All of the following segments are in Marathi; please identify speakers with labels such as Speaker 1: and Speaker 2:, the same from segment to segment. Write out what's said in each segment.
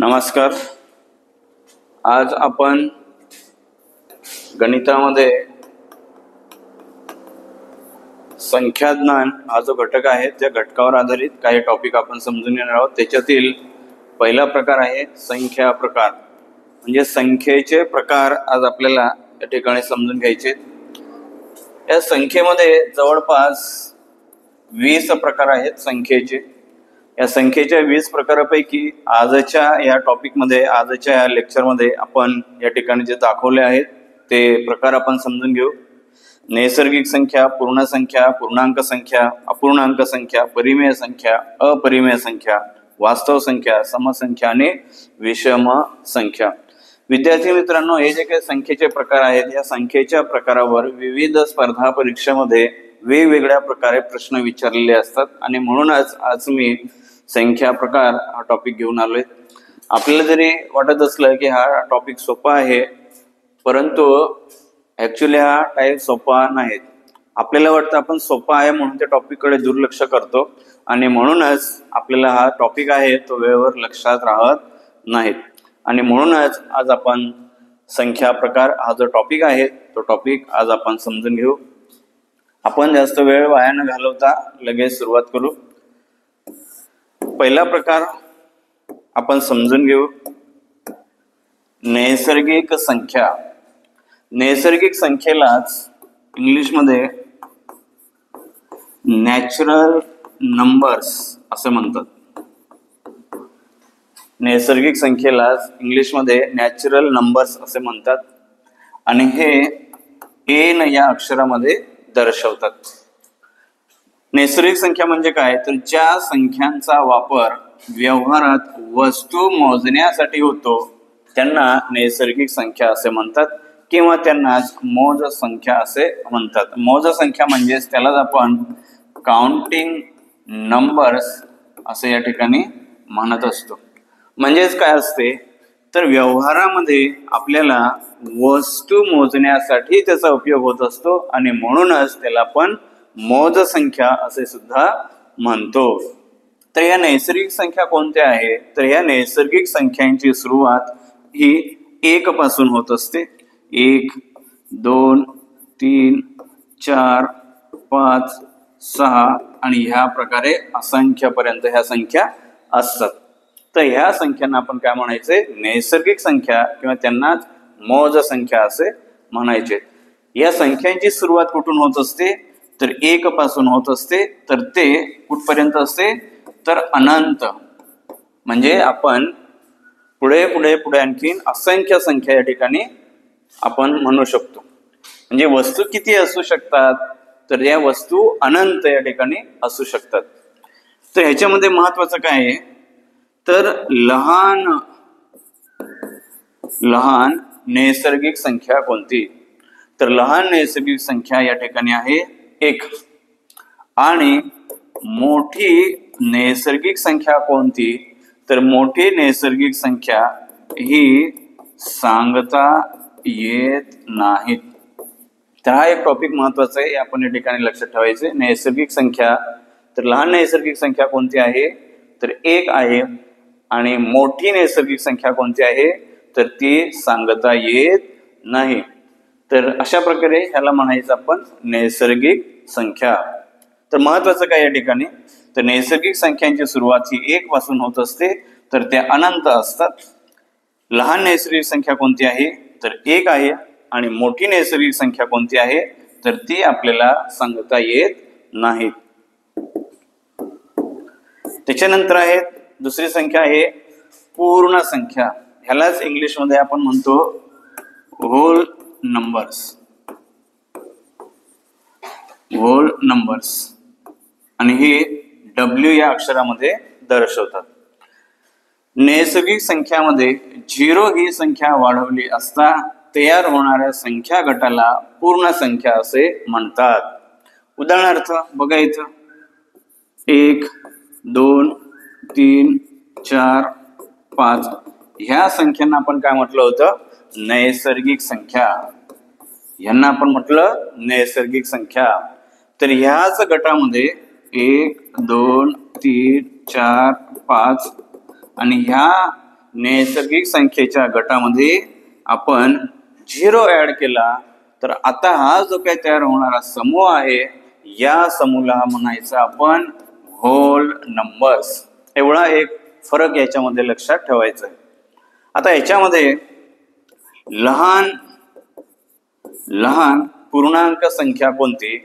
Speaker 1: नमस्कार. आज आपण गणितामध्ये संख्याज्ञान हा जो घटक आहे त्या घटकावर आधारित काही टॉपिक आपण समजून घेणार आहोत. त्याच्यातील पहिला प्रकार आहे संख्या प्रकार, म्हणजे संख्येचे प्रकार आज आपल्याला या ठिकाणी समजून घ्यायचे. या संख्येमध्ये जवळपास 20 प्रकार आहेत संख्येचे. या संख्येच्या 20 प्रकारापैकी आजच्या या टॉपिकमध्ये, आजच्या या लेक्चरमध्ये आपण या ठिकाणी जे दाखवले आहेत ते प्रकार आपण समजून घेऊ. नैसर्गिक संख्या, पूर्ण संख्या, पूर्णांक संख्या, अपूर्णांक संख्या, परिमेय संख्या, अपरिमेय संख्या, वास्तव संख्या, समसंख्या आणि विषम संख्या. विद्यार्थी मित्रांनो, हे जे काही संख्येचे प्रकार आहेत या संख्येच्या प्रकारावर विविध स्पर्धा परीक्षेमध्ये वेगवेगळ्या प्रकारे प्रश्न विचारलेले असतात आणि म्हणूनच आज मी संख्या प्रकार हा टॉपिक घेऊन आलोय. आपल्याला जरी वाटत असलं की हा टॉपिक सोपा आहे, परंतु ऍक्च्युली हा टाईप सोपा नाही. आपल्याला वाटतं आपण सोपा आहे म्हणून त्या टॉपिककडे दुर्लक्ष करतो आणि म्हणूनच आपल्याला हा टॉपिक आहे तो वेळेवर लक्षात राहत नाहीत. आणि म्हणूनच आज आपण संख्या प्रकार हा जो टॉपिक आहे तो टॉपिक आज आपण समजून घेऊ. आपण जास्त वेळ वाया न घालवता लगेच सुरुवात करू. पहिला प्रकार आपण समजून घेऊ, नैसर्गिक संख्या. नैसर्गिक संख्येलाच इंग्लिशमध्ये नॅचरल नंबर्स असं म्हणतात. नैसर्गिक संख्येलाच इंग्लिशमध्ये नॅचरल नंबर्स असे म्हणतात आणि हे एन या अक्षरामध्ये दर्शवतात. नैसर्गिक संख्या म्हणजे काय, तर ज्या संख्यांचा वापर व्यवहारात वस्तू मोजण्यासाठी होतो त्यांना नैसर्गिक संख्या असे म्हणतात किंवा त्यांनाच मोज संख्या असे म्हणतात. मोज संख्या म्हणजेच त्यालाच आपण काउंटिंग नंबर्स असे या ठिकाणी म्हणत असतो. म्हणजेच काय असते, तर व्यवहारामध्ये आपल्याला वस्तू मोजण्यासाठी त्याचा उपयोग होत असतो आणि म्हणूनच त्याला आपण मोज संख्या असे सुद्धा म्हणतो. तर या नैसर्गिक संख्या कोणत्या आहे, तर या नैसर्गिक संख्यांची सुरुवात ही 1 पासून होत असते. 1, 2, 3, 4, 5, 6 आणि ह्या प्रकारे असंख्यापर्यंत ह्या संख्या असतात. तर ह्या संख्यांना आपण काय म्हणायचे, नैसर्गिक संख्या किंवा त्यांनाच मोज संख्या असे म्हणायचे. या संख्यांची सुरुवात कुठून होत असते, तर 1 पासून होत असते. तर ते कुठपर्यंत असते, तर अनंत. म्हणजे आपण पुढे पुढे पुढे आणखीन असंख्य संख्या या ठिकाणी आपण म्हणू शकतो. म्हणजे वस्तू किती असू शकतात, तर या वस्तू अनंत या ठिकाणी असू शकतात. तर ह्याच्यामध्ये महत्वाचं काय आहे, तर लहान लहान नैसर्गिक संख्या कोणती, तर लहान नैसर्गिक संख्या या ठिकाणी आहे 1 आणि मोठी नैसर्गिक संख्या कोणती, तर मोठी नैसर्गिक संख्या ही सांगता येत नाहीत. तर हा एक टॉपिक महत्वाचा आहे, आपण या ठिकाणी लक्षात ठेवायचे. नैसर्गिक संख्या, तर लहान नैसर्गिक संख्या कोणती आहे, तर 1 आहे आणि मोठी नैसर्गिक संख्या कोणती आहे, तर ती सांगता येत नाही. तर अशा प्रकारे ह्याला म्हणायचं आपण नैसर्गिक संख्या. तर महत्वाचं काय या ठिकाणी, तर नैसर्गिक संख्यांची सुरुवात ही 1 पासून होत असते, तर त्या अनंत असतात. लहान नैसर्गिक संख्या कोणती आहे, तर 1 आहे आणि मोठी नैसर्गिक संख्या कोणती आहे, तर ती आपल्याला सांगता येत नाही. त्याच्यानंतर आहे दुसरी संख्या आहे पूर्ण संख्या. ह्यालाच इंग्लिशमध्ये आपण म्हणतो होल नंबर्स. होल नंबर्स आणि हे W या अक्षरामध्ये दर्शवतात. नैसर्गिक संख्यामध्ये 0 ही संख्या वाढवली असता तयार होणाऱ्या संख्या गटाला पूर्ण संख्या असे म्हणतात. उदाहरणार्थ बघा इथं 1, 2, 3, 4, 5 ह्या संख्यांना आपण काय म्हटलं होतं, नैसर्गिक संख्या. यांना आपण म्हटलं नैसर्गिक संख्या. तर ह्याच गटामध्ये 1, 2, 3, 4, 5 आणि ह्या नैसर्गिक संख्येच्या गटामध्ये आपण 0 ऍड केला तर आता हा जो काही तयार होणारा समूह आहे या समूहाला म्हणायचं आपण होल नंबर्स. एवढा एक फरक याच्यामध्ये लक्षात ठेवायचा आहे. आता याच्यामध्ये लहान लहान पूर्णांक संख्या कोणती,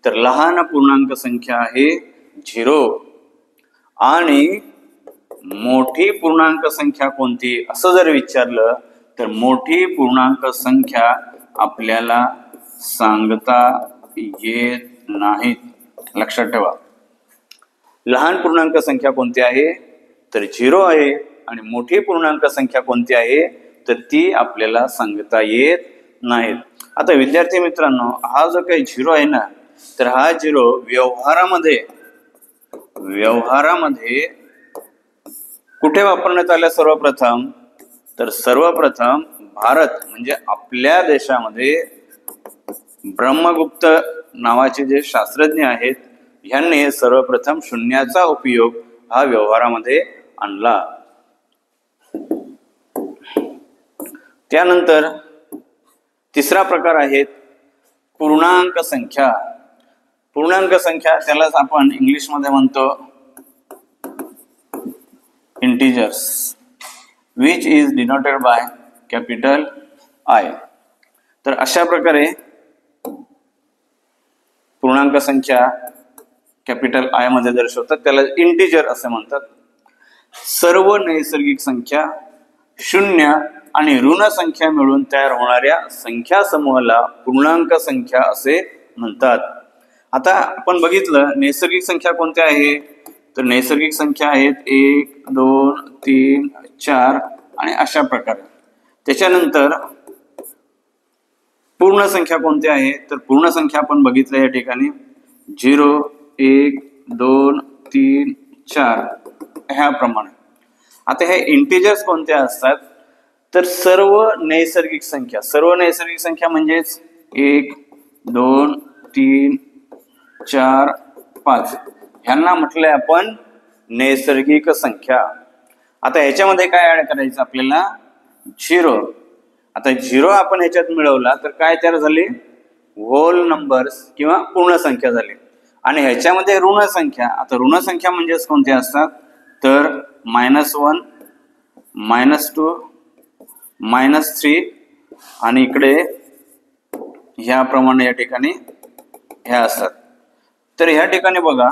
Speaker 1: तर लहान पूर्णांक संख्या आहे 0 आणि मोठी पूर्णांक संख्या कोणती असं जर विचारलं तर मोठी पूर्णांक संख्या आपल्याला सांगता येत नाहीत. लक्षात ठेवा, लहान पूर्णांक संख्या कोणती आहे तर 0 आहे आणि मोठी पूर्णांक संख्या कोणती आहे तर ती आपल्याला सांगता येत नाहीत. आता विद्यार्थी मित्रांनो, हा जो काही 0 आहे ना, तर हा 0 व्यवहारामध्ये कुठे वापरण्यात आला सर्वप्रथम, तर सर्वप्रथम भारत म्हणजे आपल्या देशामध्ये ब्रह्मगुप्त नावाचे जे शास्त्रज्ञ आहेत ह्यांनी सर्वप्रथम शून्याचा उपयोग हा व्यवहारामध्ये आणला. त्यानंतर तिसरा प्रकार आहे पूर्णांक संख्या. पूर्णांक संख्या त्यालाच आपण इंग्लिशमध्ये म्हणतो integers, which is denoted by capital I. तर अशा प्रकारे पूर्णांक संख्या कॅपिटल आय मध्ये दर्शवतात, त्याला इंटिजर असे म्हणतात. सर्व नैसर्गिक संख्या शून्य आणि ऋण संख्या मिळून तयार होणाऱ्या संख्या समूहाला पूर्णांक संख्या असे म्हणतात. आता आपण बघितलं नैसर्गिक संख्या कोणत्या आहे, तर नैसर्गिक संख्या आहेत 1 2 3 4 आणि अशा प्रकारे. त्याच्यानंतर पूर्ण संख्या कोणत्या आहे, तर पूर्ण संख्या आपण बघितलं या ठिकाणी 0 1 2 3 4 ह्याप्रमाणे. आता हे इंटिजर्स कोणत्या असतात, तर सर्व नैसर्गिक संख्या म्हणजेच 1 2 3 4 5 ह्यांना म्हटलंय आपण नैसर्गिक संख्या. आता ह्याच्यामध्ये काय ऍड करायचं आपल्याला 0. आता 0 आपण ह्याच्यात मिळवला तर काय तयार झाले, होल नंबर्स किंवा पूर्ण संख्या झाली. आणि ह्याच्यामध्ये ऋण संख्या, आता ऋण संख्या म्हणजेच कोणत्या असतात, तर -1 -2 -3 आणि इकडे ह्याप्रमाणे या ठिकाणी ह्या असतात. तर ह्या ठिकाणी बघा,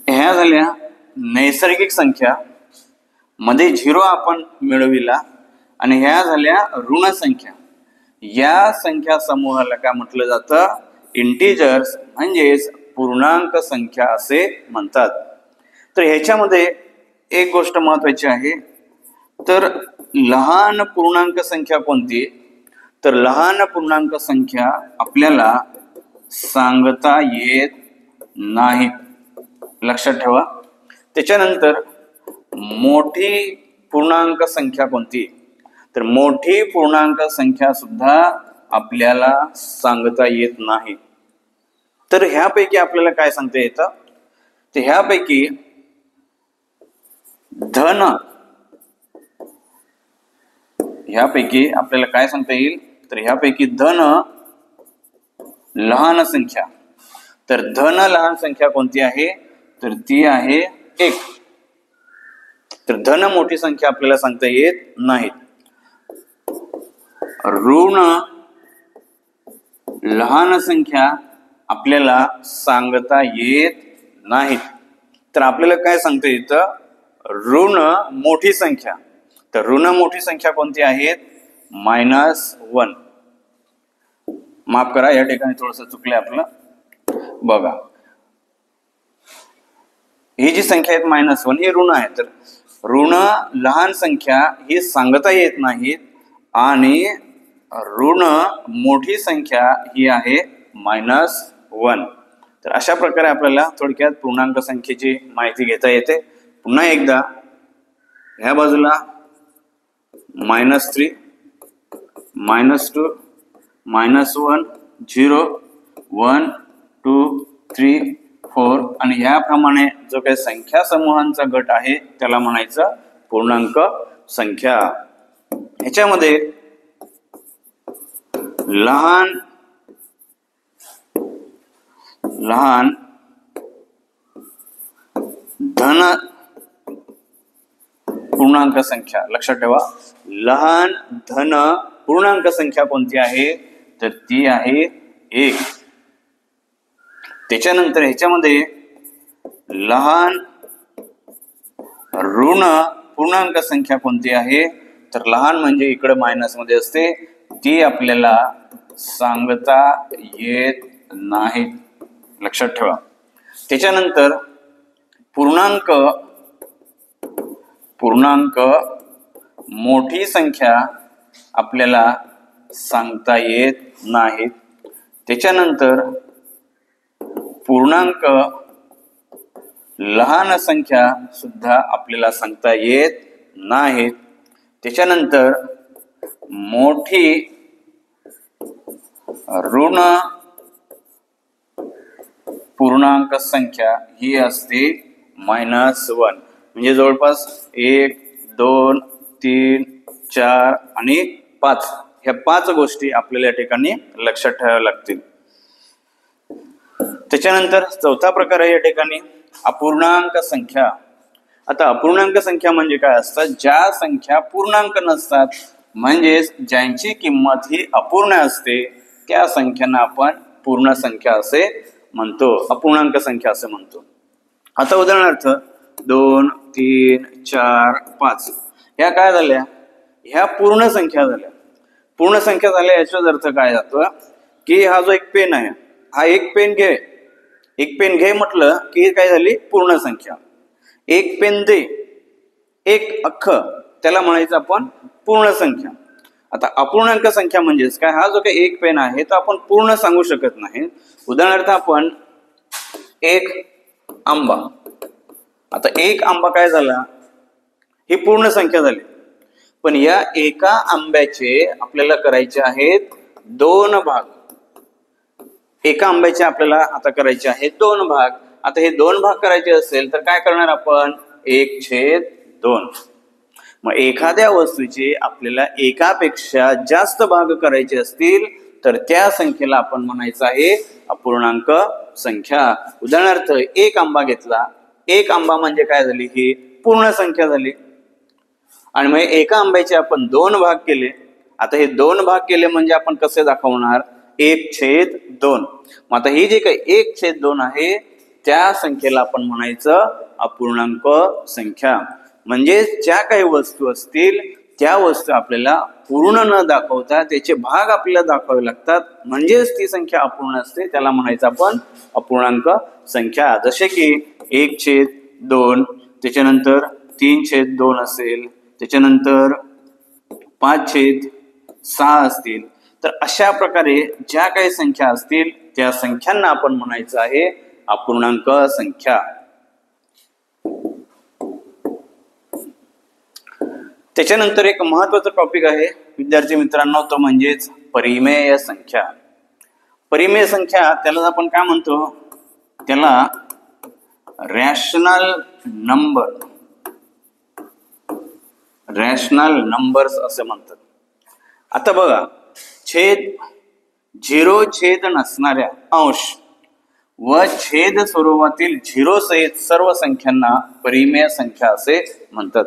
Speaker 1: ह्या झाल्या नैसर्गिक संख्या, मध्ये 0 आपण मिळविला आणि ह्या झाल्या ऋण संख्या. या संख्या समूहाला काय म्हटलं जातं, इंटिजर्स म्हणजेच पूर्णांक संख्या असे म्हणतात. तर ह्याच्यामध्ये एक गोष्ट महत्वाची आहे, तर लहान पूर्णांक संख्या कोणती, तर लहान पूर्णांक संख्या आपल्याला सांगता येत नाही. लक्षात ठेवा. त्याच्यानंतर मोठी पूर्णांक संख्या कोणती, तर मोठी पूर्णांक संख्या सुद्धा आपल्याला सांगता येत नाही. तर ह्यापैकी आपल्याला काय सांगता येतं, तर ह्यापैकी ह्यापैकी आपल्याला काय सांगता येईल, तर ह्यापैकी धन लहान संख्या, तर धन लहान संख्या कोणती आहे, तर ती आहे 1. तर धन मोठी संख्या आपल्याला सांगता येत नाही. ऋण लहान संख्या आपल्याला सांगता येत नाहीत. तर आपल्याला काय सांगता येतं, ऋण मोठी संख्या, तर ऋण मोठी संख्या कोणती आहेत, -1. माफ करा, या ठिकाणी थोडस चुकलंय आपलं. बघा, ही जी संख्या आहेत -1 ही ऋण आहे. तर ऋण लहान संख्या ही सांगता येत नाहीत आणि ऋण मोठी संख्या ही आहे -1. तर अशा प्रकारे आपल्याला थोडक्यात पूर्णांक संख्येची माहिती घेता येते. पुन्हा एकदा ह्या बाजूला -3 -2 -1 0 1 2 3 4 आणि याप्रमाणे जो काही संख्या समूहांचा गट आहे त्याला म्हणायचं पूर्णांक संख्या. ह्याच्यामध्ये लहान धन पूर्णांक संख्या, लक्षात ठेवा, लहान धन पूर्णांक संख्या कोणती आहे तर ती आहे 1. त्याच्यानंतर ह्याच्यामध्ये लहान ऋण पूर्णांक संख्या कोणती आहे तर लहान म्हणजे इकडे मायनस मध्ये असते, ती आपल्याला सांगता येत नाही, लक्षात ठेवा. त्याच्यानंतर पूर्णांक मोठी संख्या आपल्याला सांगता येत नाहीत. त्याच्यानंतर पूर्णांक लहान संख्या सुद्धा आपल्याला सांगता येत नाहीत. त्याच्यानंतर मोठी ऋण पूर्णांक संख्या ही असते -1, म्हणजे जवळपास 1, 2, 3, 4 आणि 5 ह्या 5 गोष्टी आपल्याला या ठिकाणी लक्षात ठेवाव्या लागतील. त्याच्यानंतर चौथा प्रकार आहे या ठिकाणी अपूर्णांक संख्या. आता अपूर्णांक संख्या म्हणजे काय असतात, ज्या संख्या पूर्णांक नसतात, म्हणजेच ज्यांची किंमत ही अपूर्ण असते त्या संख्यांना आपण पूर्ण संख्या असे म्हणतो, अपूर्णांक संख्या असे म्हणतो. आता उदाहरणार्थ 2, 3, 4, 5 ह्या काय झाल्या, ह्या पूर्ण संख्या झाल्या. पूर्ण संख्या झाल्या याचा अर्थ काय जातो की हा जो एक पेन आहे, हा एक पेन घे म्हटलं की काय झाली पूर्ण संख्या. एक पेन दे, एक अख्ख, त्याला म्हणायचं आपण पूर्ण संख्या. आता अपूर्णांक संख्या म्हणजेच काय, हा जो काही एक पेन आहे तो आपण पूर्ण सांगू शकत नाही. उदाहरणार्थ आपण एक आंबा, आता एक आंबा काय झाला, ही पूर्ण संख्या झाली, पण या एका आंब्याचे आपल्याला करायचे आहेत 2 भाग. एका आंब्याचे आपल्याला आता करायचे आहेत 2 भाग. आता हे 2 भाग करायचे असेल तर काय करणार आपण, 1/2. मग एखाद्या वस्तूचे आपल्याला एकापेक्षा जास्त भाग करायचे असतील तर त्या संख्येला आपण म्हणायचं आहे अपूर्णांक संख्या. उदाहरणार्थ एक आंबा घेतला, एक आंबा म्हणजे काय झाली, ही पूर्ण संख्या झाली. आणि मग एका आंब्याचे आपण 2 भाग केले. आता हे 2 भाग केले म्हणजे आपण कसे दाखवणार, 1/2. मग आता ही जी काही 1/2 आहे त्या संख्येला आपण म्हणायचं अपूर्णांक संख्या. म्हणजे ज्या काही वस्तू असतील त्या वस्तू आपल्याला पूर्ण न दाखवता त्याचे भाग आपल्याला दाखवावे लागतात, म्हणजेच ती संख्या अपूर्ण असते, त्याला म्हणायचं आपण अपूर्णांक संख्या. जसे की 1/2, त्याच्यानंतर 3/2 असेल, त्याच्यानंतर 5/6 असतील. तर अशा प्रकारे ज्या काही संख्या असतील त्या संख्यांना आपण म्हणायचं आहे अपूर्णांक संख्या. त्याच्यानंतर एक महत्वाचा टॉपिक आहे विद्यार्थी मित्रांनो, तो म्हणजेच परिमेय संख्या. परिमेय संख्या त्याला आपण काय म्हणतो, त्याला रॅशनल नंबर्स असे म्हणतात. आता बघा, 0 छेद नसणाऱ्या अंश व छेद स्वरूपातील 0 सहित सर्व संख्यांना परिमेय संख्या असे म्हणतात.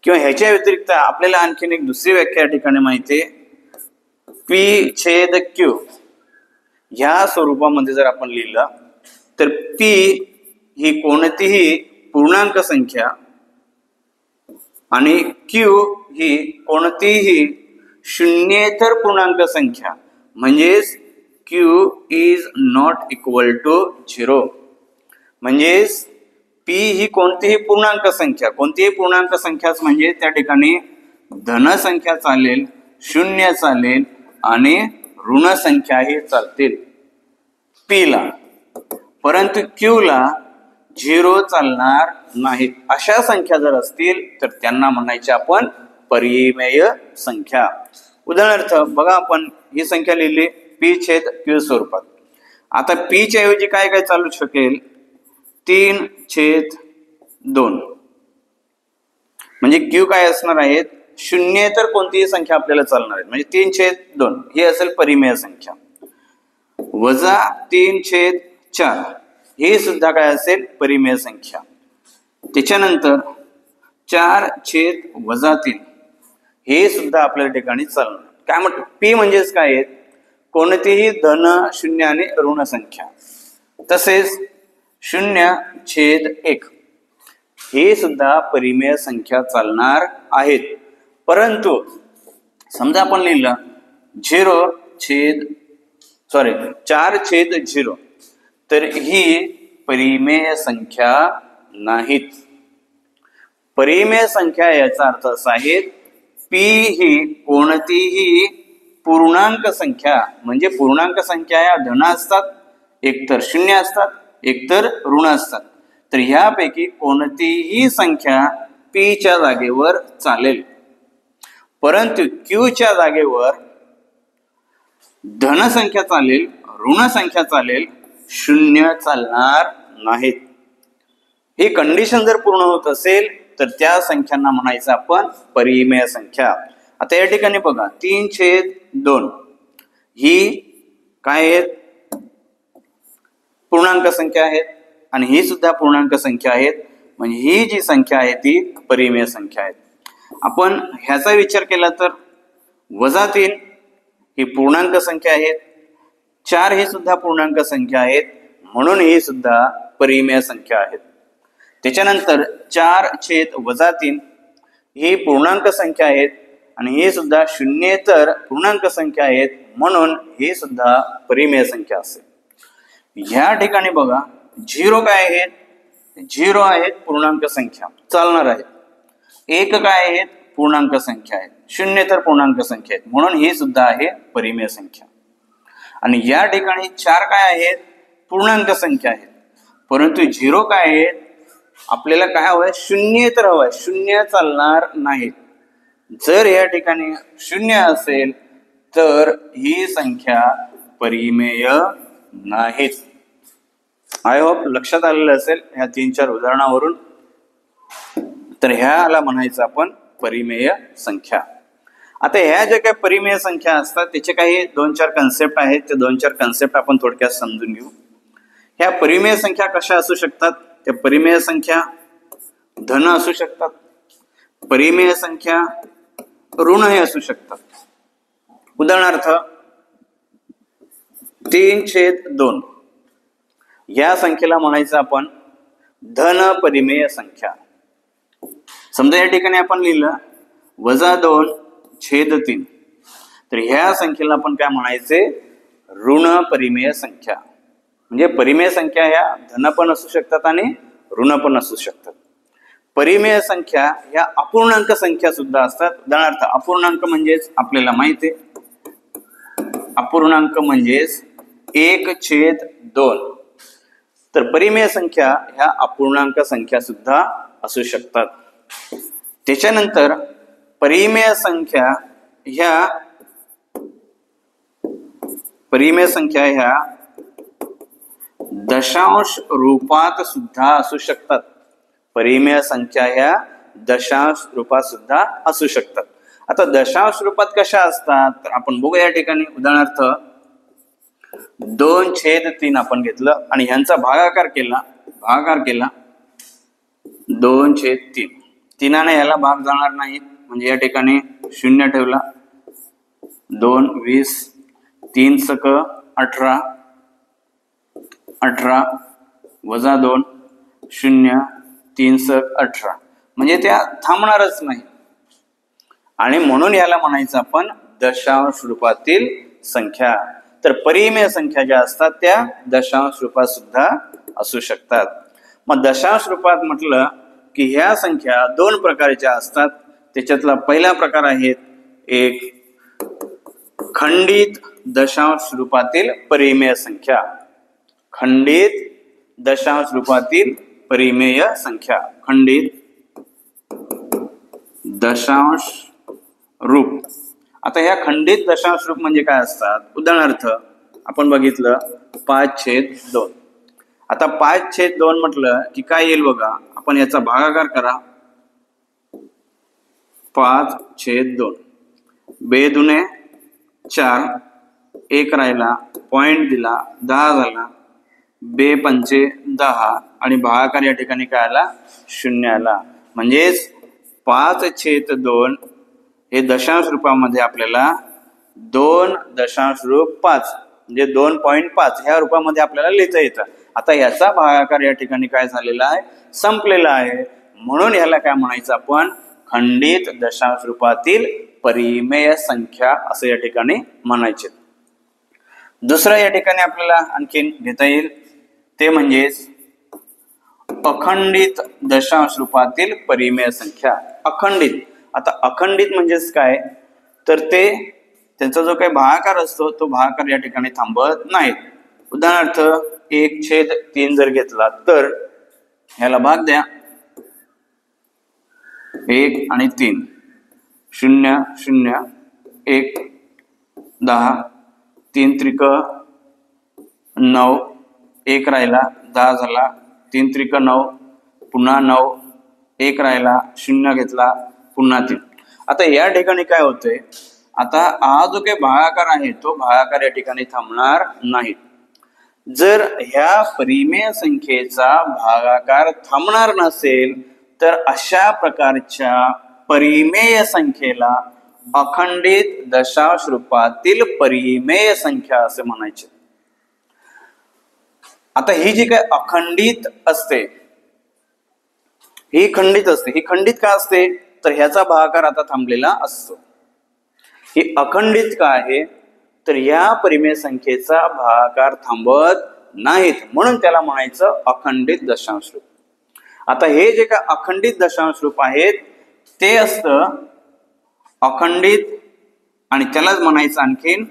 Speaker 1: किंवा ह्याच्या व्यतिरिक्त आपल्याला आणखीन एक दुसरी व्याख्या या ठिकाणी माहिती आहे, P/Q. ह्या स्वरूपामध्ये जर आपण लिहिलं तर P ही कोणतीही पूर्णांक संख्या आणि Q ही कोणतीही शून्येतर पूर्णांक संख्या, म्हणजेच Q is not equal to 0. म्हणजेच P ही कोणतीही पूर्णांक संख्या, कोणतीही पूर्णांक संख्याच म्हणजे त्या ठिकाणी धन संख्या चालेल, शून्य चालेल आणि ऋण संख्याही चालतील P ला, परंतु Q ला 0 चालणार नाहीत. अशा संख्या जर असतील तर त्यांना म्हणायचे आपण परिमेय संख्या. उदाहरणार्थ बघा, आपण ही संख्या लिहिली P/Q स्वरूपात. आता पी च्या ऐवजी काय काय चालू शकेल, 3/2 म्हणजे क्यू काय असणार आहेत, शून्य तर कोणतीही संख्या आपल्याला चालणार आहे, म्हणजे 3/2 ही असेल परिमेय संख्या, वजा 3/4 ही सुद्धा काय असेल परिमेय संख्या. त्याच्यानंतर 4/-3 हे सुद्धा आपल्या ठिकाणी चालणार. काय म्हणतो पी म्हणजेच काय आहेत, कोणतीही धन, शून्य आणि ऋण संख्या. तसेच 0/1 हे सुद्धा परिमेय संख्या चालणार आहेत. परंतु समजा आपण लिहिलं 4/0 तर ही परिमेय संख्या नाहीत. परिमेय संख्या याचा अर्थ असा आहे, पी ही कोणतीही पूर्णांक संख्या, म्हणजे पूर्णांक संख्या या धन असतात, एकतर शून्य असतात, एकतर ऋण असतात. तर ह्यापैकी कोणतीही संख्या पी च्या जागेवर चालेल. परंतु क्यू च्या जागेवर धन संख्या चालेल, ऋण संख्या चालेल, शून्य चालणार नाहीत. ही कंडिशन जर पूर्ण होत असेल तर त्या संख्यांना म्हणायचं आपण परिमेय संख्या. आता या ठिकाणी बघा 3/2 ही काय आहेत, पूर्णांक संख्या आहेत आणि ही सुद्धा पूर्णांक संख्या आहेत, म्हणजे ही जी संख्या आहे ती परिमेय संख्या आहेत. आपण ह्याचा विचार केला तर -3 ही पूर्णांक संख्या आहेत, 4 ही सुद्धा पूर्णांक संख्या आहेत, म्हणून ही सुद्धा परिमेय संख्या आहेत. त्याच्यानंतर 4/-3 ही पूर्णांक संख्या आहेत आणि ही सुद्धा शून्येतर पूर्णांक संख्या आहेत, म्हणून ही सुद्धा परिमेय संख्या असेल. ह्या ठिकाणी बघा 0 काय आहेत, 0 आहेत पूर्णांक संख्या चालणार आहेत, 1 काय आहेत पूर्णांक संख्या आहेत, शून्येतर पूर्णांक संख्या आहेत, म्हणून ही सुद्धा आहे परिमेय संख्या. आणि या ठिकाणी 4 काय आहेत पूर्णांक संख्या आहेत, परंतु 0 काय आहेत, आपल्याला काय हवंय शून्येतर हवंय, शून्य चालणार नाहीत. जर या ठिकाणी 0 असेल तर ही संख्या परिमेय नाहीत. आय होप लक्षात आलेलं असेल ह्या 3-4 उदाहरणावरून. तर ह्याला म्हणायचं आपण परिमेय संख्या. आता ह्या ज्या काही परिमेय संख्या असतात त्याचे काही 2-4 कन्सेप्ट आहेत, ते 2-4 कन्सेप्ट आपण थोडक्यात समजून घेऊ. ह्या परिमेय संख्या कशा असू शकतात, त्या परिमेय संख्या धन असू शकतात, परिमेय संख्या ऋणही असू शकतात. उदाहरणार्थ 3/2 या संख्येला म्हणायचं आपण धन परिमेय संख्या. समजा या ठिकाणी आपण लिहिलं -2/3 तर ह्या संख्येला आपण काय म्हणायचे ऋण परिमेय संख्या. म्हणजे परिमेय संख्या ह्या धन पण असू शकतात आणि ऋण पण असू शकतात. परिमेय संख्या ह्या अपूर्णांक संख्या सुद्धा असतात. उदाहरणार्थ अपूर्णांक म्हणजेच आपल्याला माहिती आहे, अपूर्णांक म्हणजेच 1/2. तर परिमेय संख्या ह्या अपूर्णांक संख्या सुद्धा असू शकतात. त्याच्यानंतर परिमेय संख्या ह्या दशांश रूपात सुद्धा असू शकतात. परिमेय संख्या ह्या दशांश रूपात सुद्धा असू शकतात. आता दशांश रूपात कशा असतात तर आपण बघू या ठिकाणी. उदाहरणार्थ 2/3 आपण घेतलं आणि ह्यांचा भागाकार केला 2/3. 3 ह्याला भाग जाणार नाहीत, म्हणजे या ठिकाणी 0 ठेवला. 2 20, 3 सक 18, 18 वजा 2 0, 3 सक 18, म्हणजे त्या थांबणारच नाही. आणि म्हणून याला म्हणायचं आपण दशांश रूपातील संख्या. तर परिमेय संख्या ज्या असतात त्या दशांश रूपात सुद्धा असू शकतात. मग दशांश रूपात म्हटलं की ह्या संख्या 2 प्रकारच्या असतात. त्याच्यातला पहिला प्रकार आहे एक खंडित दशांश रूपातील परिमेय संख्या. खंडित दशांश रूपातील परिमेय संख्या, खंडित दशांश रूप. आता ह्या खंडित दशांश रूप म्हणजे काय असतात. उदाहरणार्थ आपण बघितलं 5/2. आता 5/2 म्हटलं की काय येईल बघा, आपण याचा भागाकार करा. 5/2 2 4, 1 राहिला, पॉइंट दिला, 10 झाला, 2 पंचे 10 आणि भागाकार या ठिकाणी काय आला, 0 आला. म्हणजेच 5/2 हे दशांश रूपामध्ये आपल्याला 2.5 म्हणजे 2.5 ह्या रूपामध्ये आपल्याला लिहिता येतं. आता याचा भागाकार या ठिकाणी काय झालेला आहे, संपलेला आहे. म्हणून ह्याला काय म्हणायचं आपण, खंडित दशांश रूपातील परिमेय संख्या असं या ठिकाणी म्हणायचे. दुसरं या ठिकाणी आपल्याला आणखीन घेता येईल ते म्हणजेच अखंडित दशांश रूपातील परिमेय संख्या. अखंडित, आता अखंडित म्हणजेच काय, तर ते त्यांचा जो काही भागाकार असतो तो भागाकार या ठिकाणी थांबत नाही. उदाहरणार्थ 1/3 जर घेतला तर ह्याला भाग द्या, 1 आणि 3, 0 0 1 10, 3 त्रिक 9, 1 राहिला, 10 झाला, 3 त्रिक 9, पुन्हा 9, 1 राहिला, 0 घेतला, पुन्हा 3. आता या ठिकाणी काय होतंय, आता हा जो काही भागाकार आहे तो भागाकार या ठिकाणी थांबणार नाही. जर ह्या परिमेय संख्येचा भागाकार थांबणार नसेल तर अशा प्रकारच्या परिमेय संख्येला अखंडित दशांश रूपातील परिमेय संख्या असे म्हणायचे. आता ही जी काही अखंडित असते ही खंडित असते. ही खंडित का असते, तर ह्याचा भागाकार आता थांबलेला असतो. ही अखंडित का आहे, तर या परिमेय संख्येचा भागाकार थांबत नाहीत, म्हणून त्याला म्हणायचं अखंडित दशांश रूप. आता हे जे काय अखंडित दशांश रूप आहेत ते असतं अखंडित, आणि त्यालाच म्हणायचं आणखीन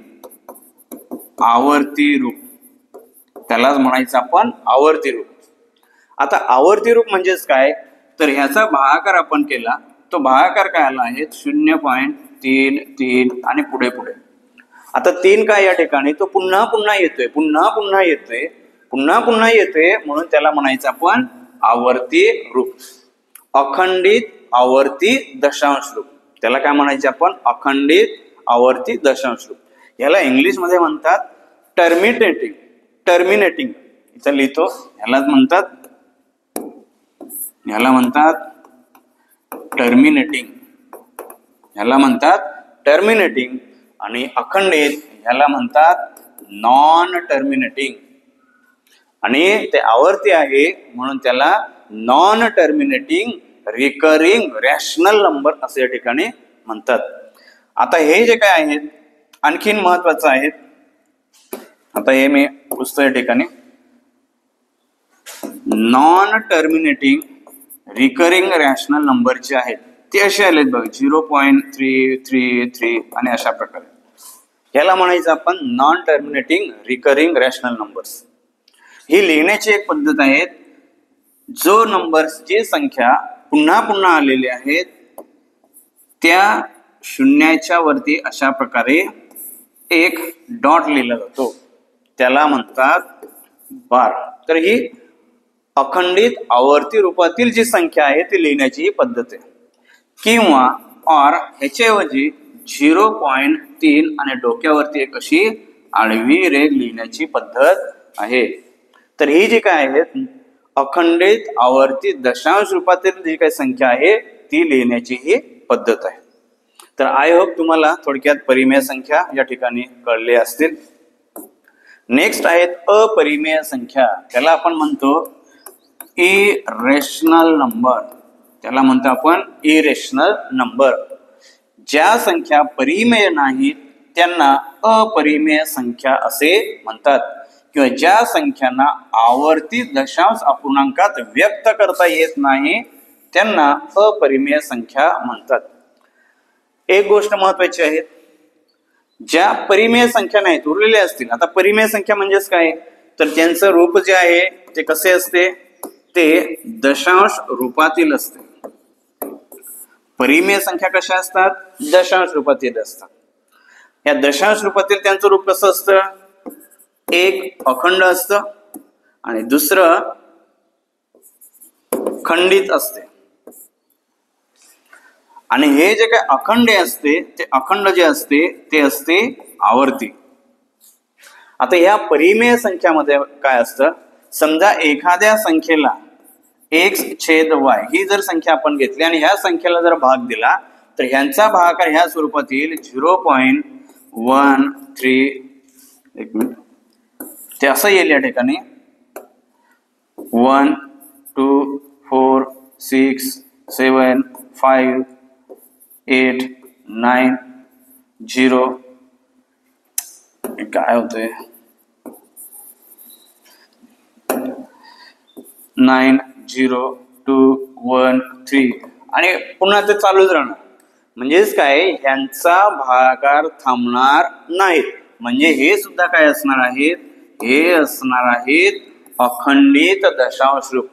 Speaker 1: आवर्ती रूप. त्यालाच म्हणायचं आपण आवर्ती रूप. आता आवर्ती रूप म्हणजेच काय, तर ह्याचा भागाकार आपण केला, तो भागाकार काय आला आहे 0.33 आणि पुढे पुढे. आता 3 काय या ठिकाणी तो पुन्हा पुन्हा येतोय, पुन्हा पुन्हा येतोय, पुन्हा पुन्हा येतोय, म्हणून त्याला म्हणायचं आपण आवर्ती रूप. अखंडित आवर्ती दशांश रूप, त्याला काय म्हणायचे आपण, अखंडित आवर्ती दशांश रूप. याला इंग्लिश मध्ये म्हणतात टर्मिनेटिंग. टर्मिनेटिंग इथं लिहितो, ह्याला म्हणतात टर्मिनेटिंग. ह्याला म्हणतात टर्मिनेटिंग. आणि अखंडित ह्याला म्हणतात नॉन टर्मिनेटिंग. आणि ते आवर्ती आहे म्हणून त्याला non terminating recurring rational number असे या ठिकाणी म्हणतात. आता हे जे काय आहेत आणखीन महत्वाचं आहे. आता हे मी पुस्तक या ठिकाणी नॉन टर्मिनेटिंग रिकरिंग रॅशनल नंबरचे आहेत ते असे आलेत बघ, 0.333 आणि अशा प्रकारे. याला म्हणायचं आपण non terminating recurring rational numbers. ही लिहिण्याची एक पद्धत आहे. जो नंबर्सची संख्या पुन्हा पुन्हा आलेली आहेत त्या शून्याच्या वरती अशा प्रकारे एक डॉट लिहिला जातो, त्याला म्हणतात बार. तर ही अखंडित आवर्ती रूपातील जी संख्या आहे ती लिहिण्याची ही पद्धत आहे. किंवा और ह्याच्याऐवजी 0.3 आणि डोक्यावरती एक अशी आडवी रेघ लिहिण्याची पद्धत आहे. तर ही जी काय आहे अखंडित आवर्ती दशांश रूपातील जी काही संख्या आहे ती लिहिण्याची ही पद्धत आहे. तर आय होप तुम्हाला थोडक्यात परिमेय संख्या या ठिकाणी कळले असतील. नेक्स्ट आहेत अपरिमेय संख्या. त्याला आपण म्हणतो इरेशनल नंबर. त्याला म्हणतो आपण इरेशनल नंबर. ज्या संख्या परिमेय नाहीत त्यांना अपरिमेय संख्या असे म्हणतात, किंवा ज्या संख्यांना आवर्ती दशांश अपूर्णांकात व्यक्त करता येत नाही त्यांना अपरिमेय संख्या म्हणतात. एक गोष्ट महत्वाची आहे, ज्या परिमेय संख्या नाहीत उरलेल्या असतील. आता परिमेय संख्या म्हणजेच काय, तर त्यांचं रूप जे आहे ते कसे असते, ते दशांश रूपातील असते. परिमेय संख्या कशा असतात, दशांश रूपातील असतात. या दशांश रूपातील त्यांचं रूप कसं असतं, एक अखंड असतं आणि दुसरं खंडित असते. आणि हे जे काही अखंड असते ते अखंड जे असते ते असते आवर्ती. आता ह्या परिमेय संख्यामध्ये काय असतं, समजा एखाद्या संख्येला x/y ही जर संख्या आपण घेतली आणि ह्या संख्येला जर भाग दिला तर ह्यांचा भागाकार ह्या स्वरूपात येईल 0.13. एक मिनिट, ते असं येईल या ठिकाणी 1 2 4 6 7 5 8 9 0. काय होतंय 9 0 2 1 3 आणि पुन्हा ते चालूच राहणार. म्हणजेच काय, ह्यांचा भागाकार थांबणार नाहीत. म्हणजे हे सुद्धा काय असणार आहेत, हे असणार आहेत अखंडित दशांश रूप.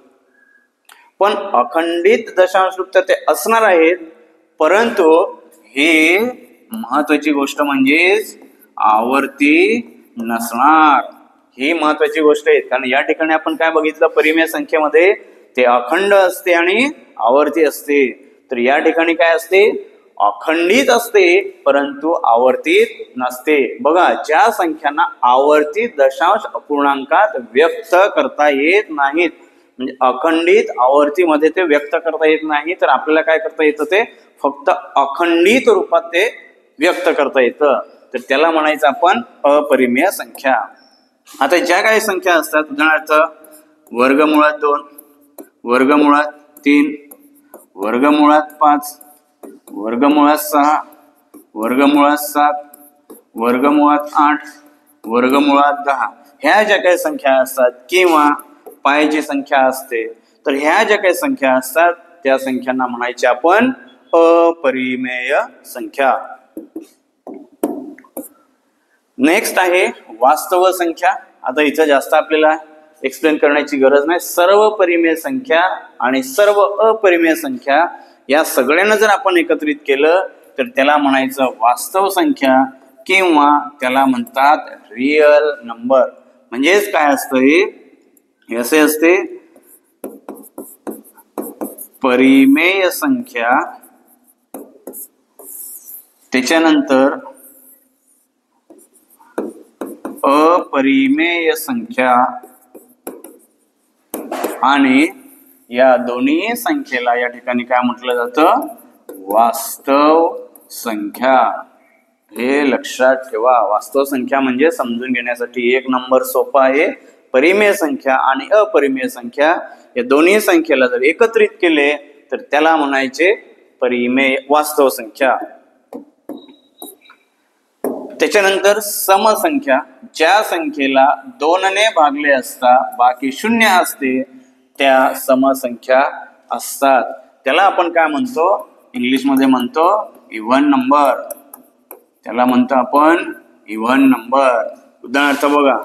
Speaker 1: पण अखंडित दशांश रूप तर ते असणार आहेत, परंतु हे महत्वाची गोष्ट म्हणजेच आवर्ती नसणार. ही महत्वाची गोष्ट आहे. कारण या ठिकाणी आपण काय बघितलं, परिमेय संख्येमध्ये ते अखंड असते आणि आवर्ती असते. तर या ठिकाणी काय असते, अखंडित असते परंतु आवर्तीत नसते. बघा, ज्या संख्यांना आवर्ती दशांश अपूर्णांकात व्यक्त करता येत नाहीत, म्हणजे अखंडित आवर्ती मध्ये ते व्यक्त करता येत नाही, तर आपल्याला काय करता येतं, ते फक्त अखंडित रूपात ते व्यक्त करता येतं. तर त्याला म्हणायचं आपण अपरिमेय संख्या. आता ज्या काही संख्या असतात, उदाहरणार्थ वर्गमुळात 2, वर्गमुळात 3, वर्गमुळात 5, वर्गमुळात 6, वर्गमुळात 7, वर्गमुळात 8, वर्गमुळात 10, ह्या ज्या काही संख्या असतात किंवा पायची संख्या असते, तर ह्या ज्या काही संख्या असतात त्या संख्यांना म्हणायचे आपण अपरिमेय संख्या. नेक्स्ट आहे वास्तव संख्या. आता इथं जास्त आपल्याला एक्सप्लेन करण्याची गरज नाही. सर्व परिमेय संख्या आणि सर्व अपरिमेय संख्या या सगळ्यांना जर आपण एकत्रित केलं तर त्याला म्हणायचं वास्तव संख्या किंवा त्याला म्हणतात रिअल नंबर. म्हणजेच काय असतं, हे असे असते, परिमेय संख्या, त्याच्यानंतर अपरिमेय संख्या आणि या दोन्ही संख्येला या ठिकाणी काय म्हटलं जातं, वास्तव संख्या. हे लक्षात ठेवा. वास्तव संख्या म्हणजे समजून घेण्यासाठी एक नंबर सोपा आहे. परिमेय संख्या आणि अपरिमेय संख्या या दोन्ही संख्येला जर एकत्रित केले तर त्याला म्हणायचे परिमेय वास्तव संख्या. त्याच्यानंतर समसंख्या. ज्या संख्येला 2 ने भागले असता बाकी 0 असते त्या समसंख्या असतात. त्याला आपण काय म्हणतो, इंग्लिश मध्ये म्हणतो इव्हन नंबर. त्याला म्हणतो आपण इव्हन नंबर. उदाहरणार्थ बघा,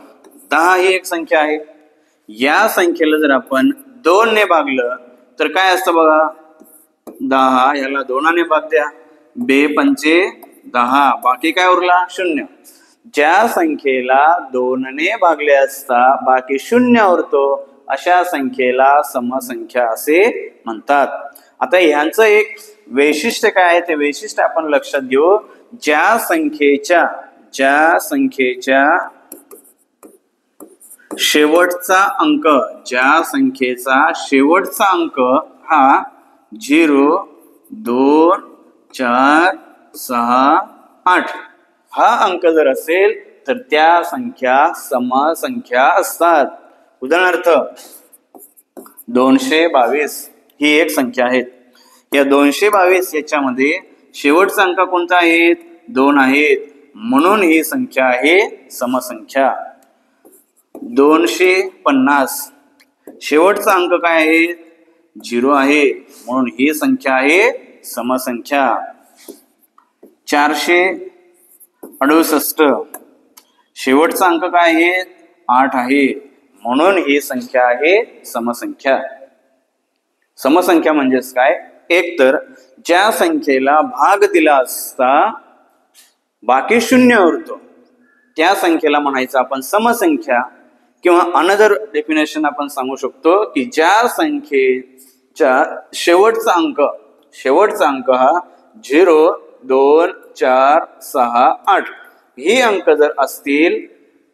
Speaker 1: 10 ही एक संख्या आहे. या संख्येला जर आपण 2 ने भागलं तर काय असतं बघा, 10 याला 2 ने भाग द्या, 2 पंचे 10, बाकी काय उरला 0. ज्या संख्येला 2 ने भागले असता बाकी 0 उरतो अशा संख्येला समसंख्या असे म्हणतात. आता ह्यांचं एक वैशिष्ट्य काय आहे ते वैशिष्ट्य आपण लक्षात घेऊ. ज्या संख्येच्या शेवटचा अंक, ज्या संख्येचा शेवटचा अंक हा 0 2 4 6 8 हा अंक जर असेल तर त्या संख्या समसंख्या असतात. उदाहरणार्थ 222 ही एक संख्या आहे. या 222 याच्यामध्ये शेवटचा अंक कोणता आहे, 2 आहेत, म्हणून ही संख्या आहे समसंख्या. 250 शेवटचा अंक काय आहे, 0 आहे, म्हणून ही संख्या आहे समसंख्या. 468 शेवटचा अंक काय आहे, 8 आहे, म्हणून ही संख्या आहे समसंख्या. समसंख्या म्हणजेच काय, एक तर ज्या संख्येला भाग दिला असता बाकी 0 उरतो त्या संख्येला म्हणायचं आपण समसंख्या, किंवा अनदर डेफिनेशन आपण सांगू शकतो की ज्या संख्येच्या शेवटचा अंक हा 0, 2, 4, 6, 8 ही अंक जर असतील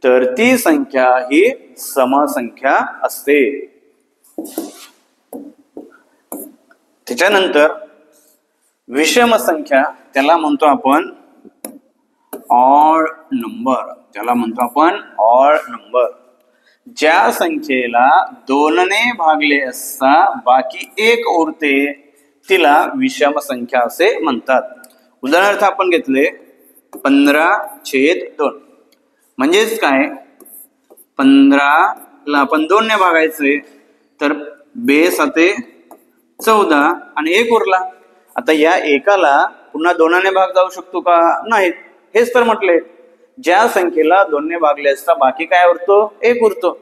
Speaker 1: तर ती संख्या ही समसंख्या असते. त्याच्यानंतर विषम संख्या, त्याला म्हणतो आपण ऑड नंबर. ज्या संख्येला 2 ने भागले असता बाकी 1 उरते तिला विषम संख्या असे म्हणतात. उदाहरणार्थ आपण घेतले 15/2. म्हणजेच काय, 15 ला आपण 2 ने भागायचे तर 2 7 14 आणि 1 उरला. आता या एकाला पुन्हा 2 ने भाग जाऊ शकतो का? नाही. हेच तर म्हटले, ज्या संख्येला 2 ने भागले असता बाकी काय उरतो? 1 उरतो.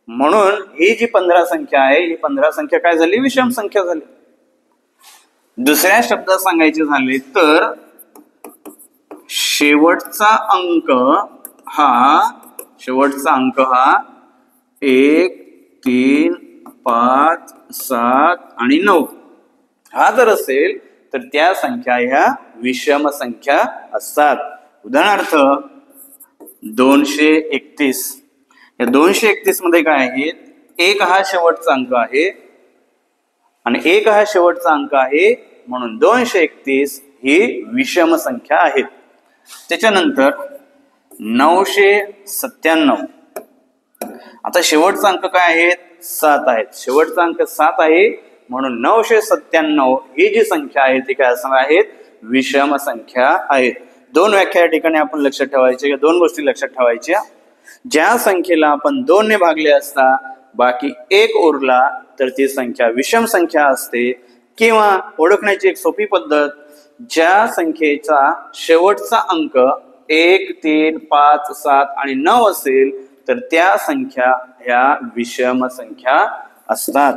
Speaker 1: म्हणून ही जी 15 संख्या आहे, ही 15 संख्या काय झाली? विषम संख्या झाली. दुसऱ्या शब्दात सांगायचे झाले तर शेवटचा अंक हा 1, 3, 5, 7 आणि 9 हा जर असेल तर त्या संख्या ह्या विषम संख्या असतात. उदाहरणार्थ 231. या 231 मध्ये काय आहे? 1 हा शेवटचा अंक आहे आणि 1 हा शेवटचा अंक आहे, म्हणून 231 ही विषम संख्या आहे. त्याच्यानंतर 997. आता शेवटचा अंक काय आहेत? 7 आहेत. शेवटचा अंक 7 आहे, म्हणून 997 ही जी संख्या आहे ती काय असणार आहेत? विषम संख्या आहेत. 2 व्याख्या या ठिकाणी आपण लक्षात ठेवायच्या, 2 गोष्टी लक्षात ठेवायच्या. ज्या संख्येला आपण 2 ने भागले असता बाकी 1 उरला तर ती संख्या विषम संख्या असते. किंवा ओळखण्याची एक सोपी पद्धत, ज्या संख्येचा शेवटचा अंक 1, 3, 5, 7 आणि 9 असेल तर त्या संख्या ह्या विषम संख्या असतात.